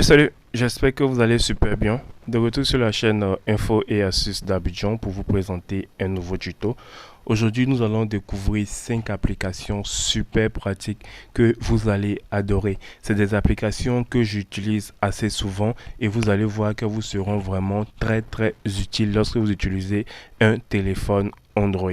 Salut, j'espère que vous allez super bien. De retour sur la chaîne Info et Astuces d'Abidjan pour vous présenter un nouveau tuto. Aujourd'hui, nous allons découvrir 5 applications super pratiques que vous allez adorer. C'est des applications que j'utilise assez souvent et vous allez voir que vous seront vraiment très utiles lorsque vous utilisez un téléphone Android.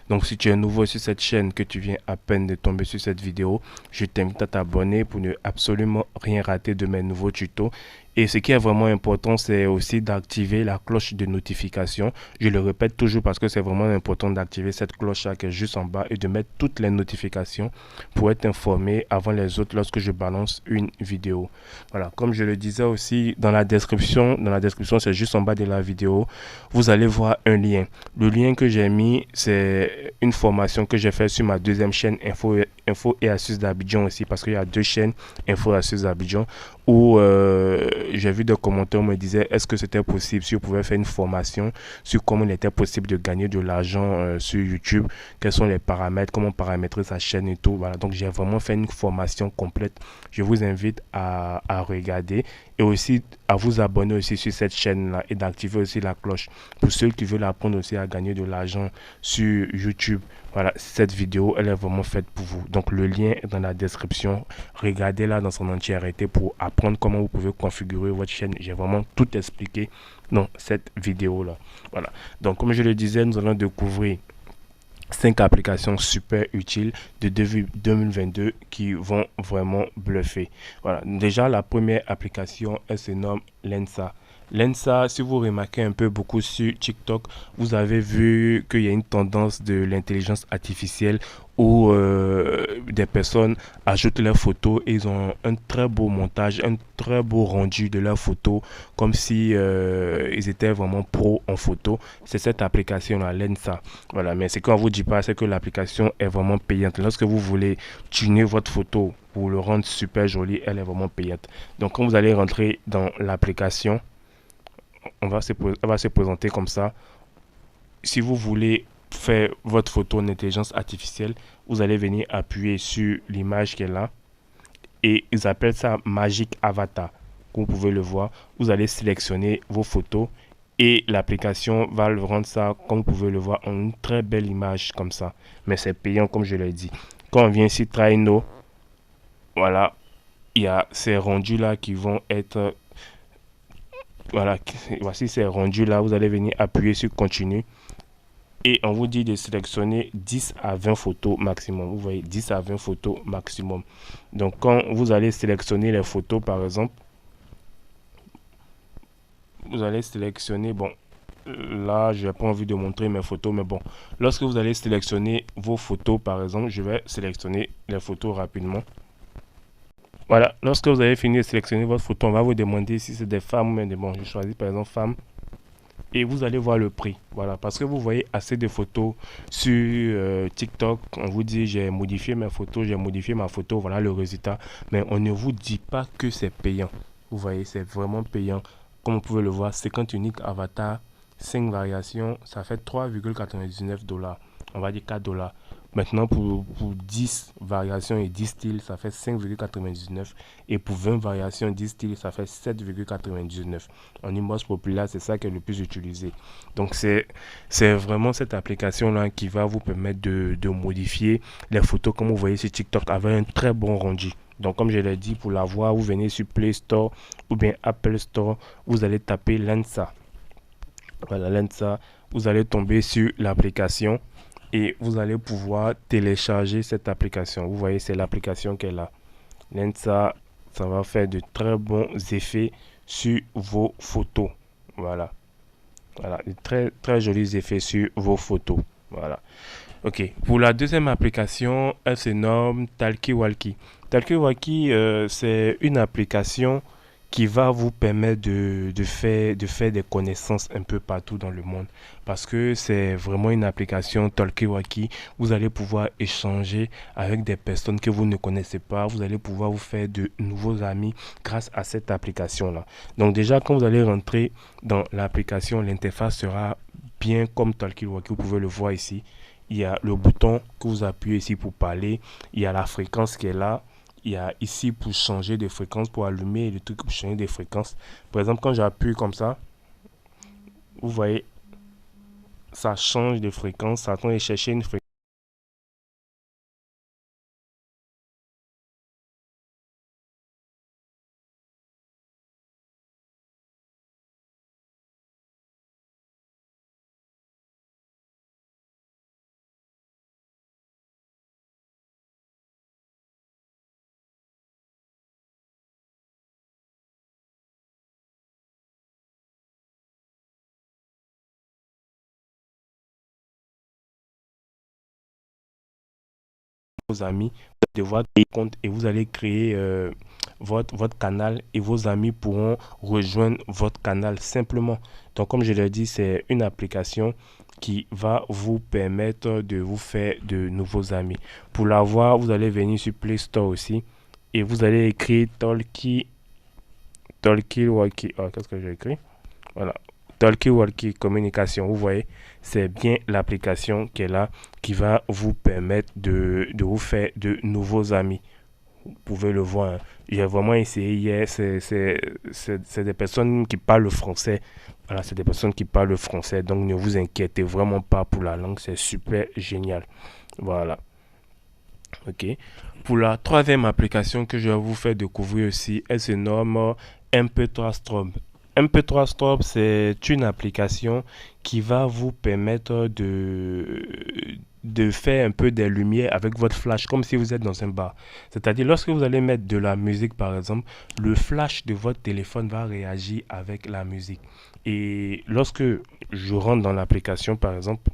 Donc si tu es nouveau sur cette chaîne, que tu viens à peine de tomber sur cette vidéo, je t'invite à t'abonner pour ne absolument rien rater de mes nouveaux tutos. Et ce qui est vraiment important, c'est aussi d'activer la cloche de notification. Je le répète toujours parce que c'est vraiment important d'activer cette cloche-là qui est juste en bas et de mettre toutes les notifications pour être informé avant les autres lorsque je balance une vidéo. Voilà, comme je le disais aussi dans la description c'est juste en bas de la vidéo, vous allez voir un lien. Le lien que j'ai mis, c'est une formation que j'ai faite sur ma deuxième chaîne Info et Astuces d'Abidjan aussi, parce qu'il y a deux chaînes Info et Astuces d'Abidjan où j'ai vu des commentaires me disaient est-ce que c'était possible si on pouvait faire une formation sur comment il était possible de gagner de l'argent sur YouTube, quels sont les paramètres, comment paramétrer sa chaîne et tout. Voilà, donc j'ai vraiment fait une formation complète. Je vous invite à regarder et aussi à vous abonner aussi sur cette chaîne là et d'activer aussi la cloche pour ceux qui veulent apprendre aussi à gagner de l'argent sur YouTube. Voilà, cette vidéo, elle est vraiment faite pour vous. Donc, le lien est dans la description. Regardez-la dans son entièreté pour apprendre comment vous pouvez configurer votre chaîne. J'ai vraiment tout expliqué dans cette vidéo-là. Voilà. Donc, comme je le disais, nous allons découvrir 5 applications super utiles de début 2022 qui vont vraiment bluffer. Voilà. Déjà, la première application, elle se nomme Lensa. Lensa, si vous remarquez un peu beaucoup sur TikTok, vous avez vu qu'il y a une tendance de l'intelligence artificielle où des personnes ajoutent leurs photos et ils ont un très beau montage, un très beau rendu de leurs photos, comme si ils étaient vraiment pro en photo. C'est cette application-là, Lensa. Voilà, mais ce qu'on vous dit pas, c'est que l'application est vraiment payante. Lorsque vous voulez tuner votre photo pour le rendre super joli, elle est vraiment payante. Donc, quand vous allez rentrer dans l'application, elle va se présenter comme ça. Si vous voulez faire votre photo en intelligence artificielle, vous allez venir appuyer sur l'image qui est là et ils appellent ça Magic Avatar. Comme vous pouvez le voir, vous allez sélectionner vos photos et l'application va le rendre ça, comme vous pouvez le voir, en une très belle image comme ça. Mais c'est payant, comme je l'ai dit. Quand on vient ici, Try Now, voilà, il y a ces rendus là qui vont être. Voilà, voici ces rendus là. Vous allez venir appuyer sur continue. Et on vous dit de sélectionner 10 à 20 photos maximum. Vous voyez, 10 à 20 photos maximum. Donc, quand vous allez sélectionner les photos, par exemple, vous allez sélectionner, bon, là, je n'ai pas envie de montrer mes photos, mais bon, lorsque vous allez sélectionner vos photos, par exemple, je vais sélectionner les photos rapidement. Voilà, lorsque vous avez fini de sélectionner votre photo, on va vous demander si c'est des femmes, mais bon, je choisis par exemple femmes. Et vous allez voir le prix. Voilà, parce que vous voyez assez de photos sur TikTok. On vous dit j'ai modifié mes photos, j'ai modifié ma photo, voilà le résultat. Mais on ne vous dit pas que c'est payant. Vous voyez, c'est vraiment payant. Comme vous pouvez le voir, 50 uniques avatars, 5 variations, ça fait 3,99 $. On va dire 4 $. Maintenant, pour 10 variations et 10 styles, ça fait 5,99. Et pour 20 variations et 10 styles, ça fait 7,99. En image populaire, c'est ça qui est le plus utilisé. Donc, c'est vraiment cette application-là qui va vous permettre de modifier les photos, comme vous voyez sur TikTok, avec un très bon rendu. Donc, comme je l'ai dit, pour l'avoir, vous venez sur Play Store ou bien Apple Store, vous allez taper Lensa. Voilà, Lensa, vous allez tomber sur l'application et vous allez pouvoir télécharger cette application. Vous voyez, c'est l'application qui est là. Lensa, ça va faire de très bons effets sur vos photos. Voilà. Voilà, de très jolis effets sur vos photos. Voilà. Ok. Pour la deuxième application, elle se nomme Talkie-Walkie. Talkie-Walkie, c'est une application qui va vous permettre de faire des connaissances un peu partout dans le monde. Parce que c'est vraiment une application Talkie-Walkie. Vous allez pouvoir échanger avec des personnes que vous ne connaissez pas. Vous allez pouvoir vous faire de nouveaux amis grâce à cette application-là. Donc déjà, quand vous allez rentrer dans l'application, l'interface sera bien comme Talkie-Walkie. Vous pouvez le voir ici. Il y a le bouton que vous appuyez ici pour parler. Il y a la fréquence qui est là. il y a ici pour changer de fréquence, pour allumer le truc pour changer de fréquence. Par exemple, quand j'appuie comme ça, vous voyez, ça change de fréquence, ça attend de chercher une fréquence. Vos amis, de votre compte et vous allez créer votre canal et vos amis pourront rejoindre votre canal simplement. Donc, comme je l'ai dit, c'est une application qui va vous permettre de vous faire de nouveaux amis. Pour l'avoir, vous allez venir sur Play Store aussi et vous allez écrire Talkie Walkie. Ah, qu'est-ce que j'ai écrit? Voilà. Talkie Walkie Communication. Vous voyez, c'est bien l'application qui est là qui va vous permettre de vous faire de nouveaux amis. Vous pouvez le voir, hein. J'ai vraiment essayé hier. C'est des personnes qui parlent le français. Voilà, c'est des personnes qui parlent le français. Donc ne vous inquiétez vraiment pas pour la langue. C'est super génial. Voilà. OK. Pour la troisième application que je vais vous faire découvrir aussi, elle se nomme MP3 Strobe. MP3 Strobe, c'est une application qui va vous permettre de faire un peu des lumières avec votre flash, comme si vous êtes dans un bar. C'est-à-dire, lorsque vous allez mettre de la musique, par exemple, le flash de votre téléphone va réagir avec la musique. Et lorsque je rentre dans l'application, par exemple,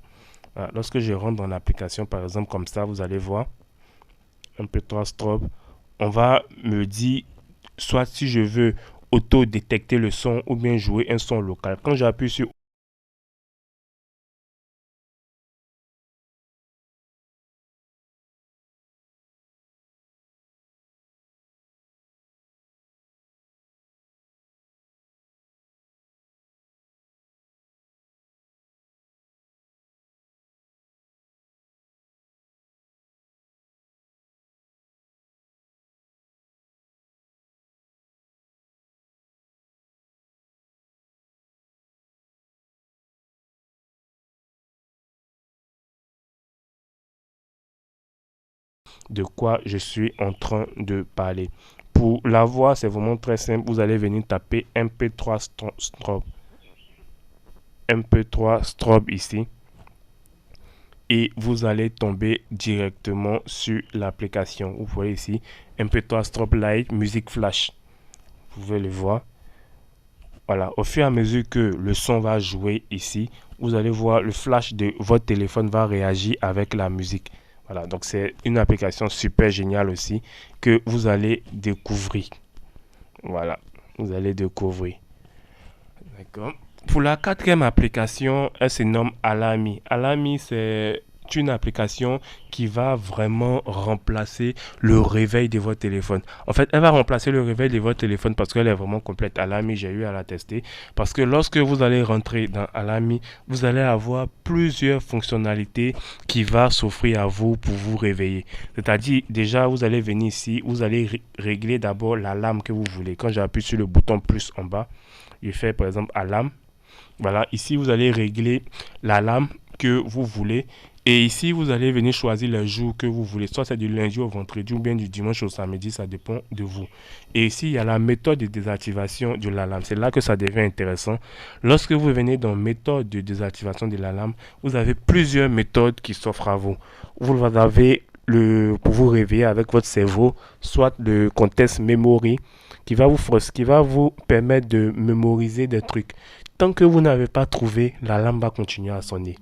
voilà, lorsque je rentre dans l'application, par exemple, comme ça, vous allez voir un peu trois strobe, on va me dire soit si je veux auto-détecter le son ou bien jouer un son local. Quand j'appuie sur de quoi je suis en train de parler. Pour la voix, c'est vraiment très simple. Vous allez venir taper MP3 strobe. MP3 strobe ici. Et vous allez tomber directement sur l'application. Vous voyez ici, MP3 strobe light, musique flash. Vous pouvez le voir. Voilà, au fur et à mesure que le son va jouer ici, vous allez voir le flash de votre téléphone va réagir avec la musique. Voilà, donc c'est une application super géniale aussi que vous allez découvrir. Voilà, vous allez découvrir. D'accord. Pour la quatrième application, elle se nomme Alami. Alami, c'est une application qui va vraiment remplacer le réveil de votre téléphone. En fait, elle va remplacer le réveil de votre téléphone parce qu'elle est vraiment complète. Alami, j'ai eu à la tester. Parce que lorsque vous allez rentrer dans Alami, vous allez avoir plusieurs fonctionnalités qui vont s'offrir à vous pour vous réveiller. C'est-à-dire, déjà, vous allez venir ici, vous allez régler d'abord l'alarme que vous voulez. Quand j'appuie sur le bouton plus en bas, il fait par exemple alarme. Voilà, ici vous allez régler l'alarme que vous voulez. Et ici, vous allez venir choisir les jours que vous voulez. Soit c'est du lundi au vendredi ou bien du dimanche au samedi, ça dépend de vous. Et ici, il y a la méthode de désactivation de l'alarme. C'est là que ça devient intéressant. Lorsque vous venez dans méthode de désactivation de l'alarme, vous avez plusieurs méthodes qui s'offrent à vous. Vous avez pour vous réveiller avec votre cerveau, soit le contexte memory qui va vous permettre de mémoriser des trucs. Tant que vous n'avez pas trouvé, l'alarme va continuer à sonner.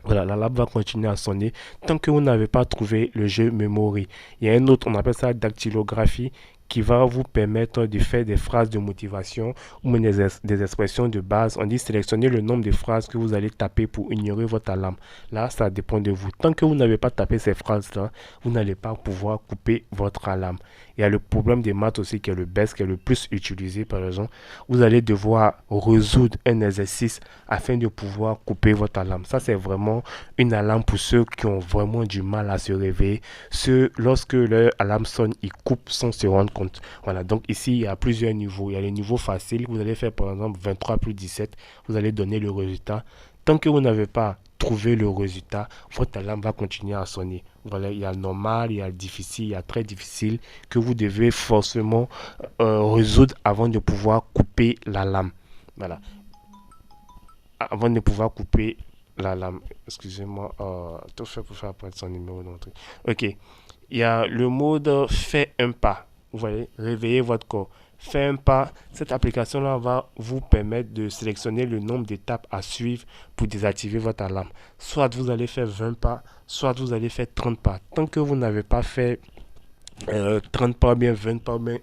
Voilà, l'alarme va continuer à sonner tant que vous n'avez pas trouvé le jeu memory. Il y a un autre, on appelle ça dactylographie, qui va vous permettre de faire des phrases de motivation ou des expressions de base. On dit sélectionner le nombre de phrases que vous allez taper pour ignorer votre alarme. Là, ça dépend de vous. Tant que vous n'avez pas tapé ces phrases-là, vous n'allez pas pouvoir couper votre alarme. Il y a le problème des maths aussi qui est le best, qui est le plus utilisé par exemple. Vous allez devoir résoudre un exercice afin de pouvoir couper votre alarme. Ça, c'est vraiment une alarme pour ceux qui ont vraiment du mal à se réveiller. Ceux, lorsque leur alarme sonne, ils coupent sans se rendre compte. Voilà, donc ici, il y a plusieurs niveaux. Il y a le niveau facile. Vous allez faire par exemple 23 plus 17. Vous allez donner le résultat. Tant que vous n'avez pas trouvé le résultat, votre alarme va continuer à sonner. Voilà, il y a normal, il y a difficile, il y a très difficile que vous devez forcément résoudre avant de pouvoir couper l'alarme. Voilà, avant de pouvoir couper l'alarme. Excusez-moi, tout fait pour faire apparaître son numéro d'entrée. Ok, il y a le mode fait un pas. Vous voyez, réveillez votre corps. Fait un pas. Cette application-là va vous permettre de sélectionner le nombre d'étapes à suivre pour désactiver votre alarme. Soit vous allez faire 20 pas, soit vous allez faire 30 pas. Tant que vous n'avez pas fait 30 pas, bien 20 pas, bien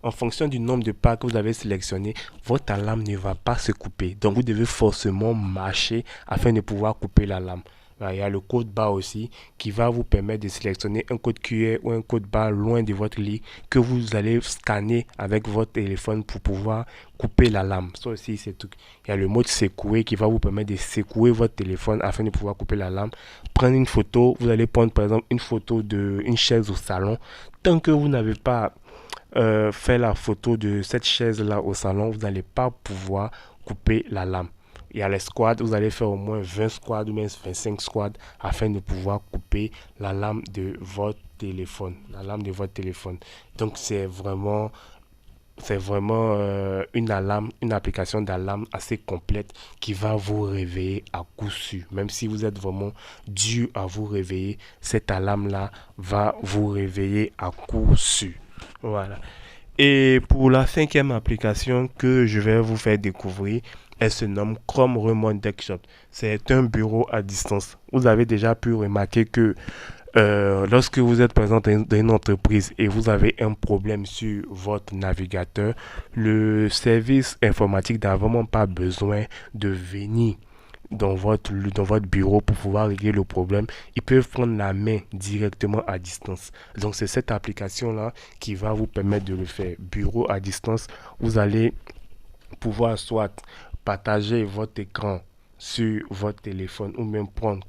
en fonction du nombre de pas que vous avez sélectionné, votre alarme ne va pas se couper. Donc vous devez forcément marcher afin de pouvoir couper l'alarme. Il y a le code barre aussi qui va vous permettre de sélectionner un code QR ou un code barre loin de votre lit que vous allez scanner avec votre téléphone pour pouvoir couper l'alarme. Ça aussi, c'est tout. Il y a le mode secouer qui va vous permettre de secouer votre téléphone afin de pouvoir couper l'alarme. Prendre une photo. Vous allez prendre par exemple une photo d'une chaise au salon. Tant que vous n'avez pas fait la photo de cette chaise-là au salon, vous n'allez pas pouvoir couper l'alarme. Il y a les squats, vous allez faire au moins 20 squats ou même 25 squats afin de pouvoir couper l'alarme de votre téléphone. L'alarme de votre téléphone. Donc c'est vraiment une alarme, une application d'alarme assez complète qui va vous réveiller à coup sûr. Même si vous êtes vraiment dû à vous réveiller, cette alarme-là va vous réveiller à coup sûr. Voilà. Et pour la cinquième application que je vais vous faire découvrir, elle se nomme Chrome Remote Desktop. C'est un bureau à distance. Vous avez déjà pu remarquer que lorsque vous êtes présent dans une entreprise et vous avez un problème sur votre navigateur, le service informatique n'a vraiment pas besoin de venir dans votre bureau pour pouvoir régler le problème. Ils peuvent prendre la main directement à distance. Donc c'est cette application-là qui va vous permettre de le faire. Bureau à distance, vous allez pouvoir soit partager votre écran sur votre téléphone ou même prendre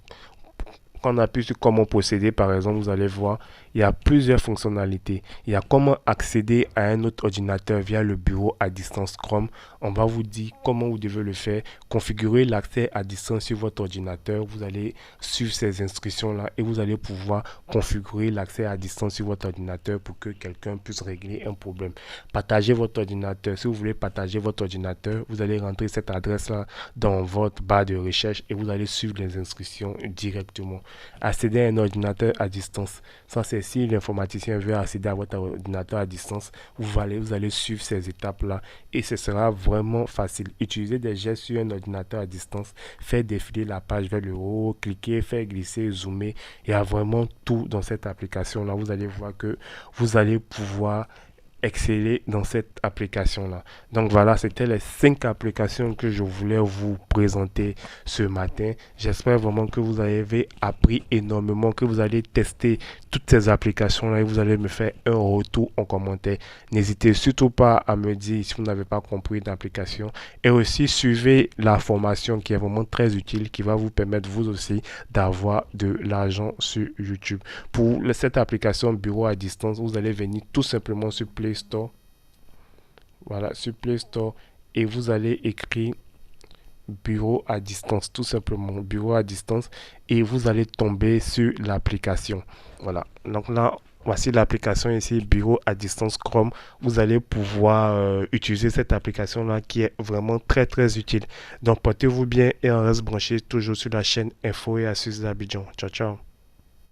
quand on appuie sur comment procéder, par exemple, vous allez voir, il y a plusieurs fonctionnalités. Il y a comment accéder à un autre ordinateur via le bureau à distance Chrome. On va vous dire comment vous devez le faire. Configurer l'accès à distance sur votre ordinateur. Vous allez suivre ces instructions-là et vous allez pouvoir configurer l'accès à distance sur votre ordinateur pour que quelqu'un puisse régler un problème. Partager votre ordinateur. Si vous voulez partager votre ordinateur, vous allez rentrer cette adresse-là dans votre barre de recherche et vous allez suivre les instructions directement. Accéder à un ordinateur à distance. Ça, c'est si l'informaticien veut accéder à votre ordinateur à distance, vous allez suivre ces étapes-là et ce sera vraiment facile. Utiliser des gestes sur un ordinateur à distance, faire défiler la page vers le haut, cliquer, faire glisser, zoomer. Il y a vraiment tout dans cette application-là. Vous allez voir que vous allez pouvoir exceller dans cette application-là. Donc voilà, c'était les 5 applications que je voulais vous présenter ce matin. J'espère vraiment que vous avez appris énormément, que vous allez tester toutes ces applications-là et vous allez me faire un retour en commentaire. N'hésitez surtout pas à me dire si vous n'avez pas compris d'application et aussi suivez la formation qui est vraiment très utile, qui va vous permettre vous aussi d'avoir de l'argent sur YouTube. Pour cette application bureau à distance, vous allez venir tout simplement sur Play Store. Voilà, sur Play Store et vous allez écrire bureau à distance, tout simplement bureau à distance et vous allez tomber sur l'application. Voilà, donc là voici l'application ici, bureau à distance Chrome. Vous allez pouvoir utiliser cette application là qui est vraiment très très utile. Donc portez-vous bien et on reste branché toujours sur la chaîne Info et Astuces d'Abidjan. Ciao ciao.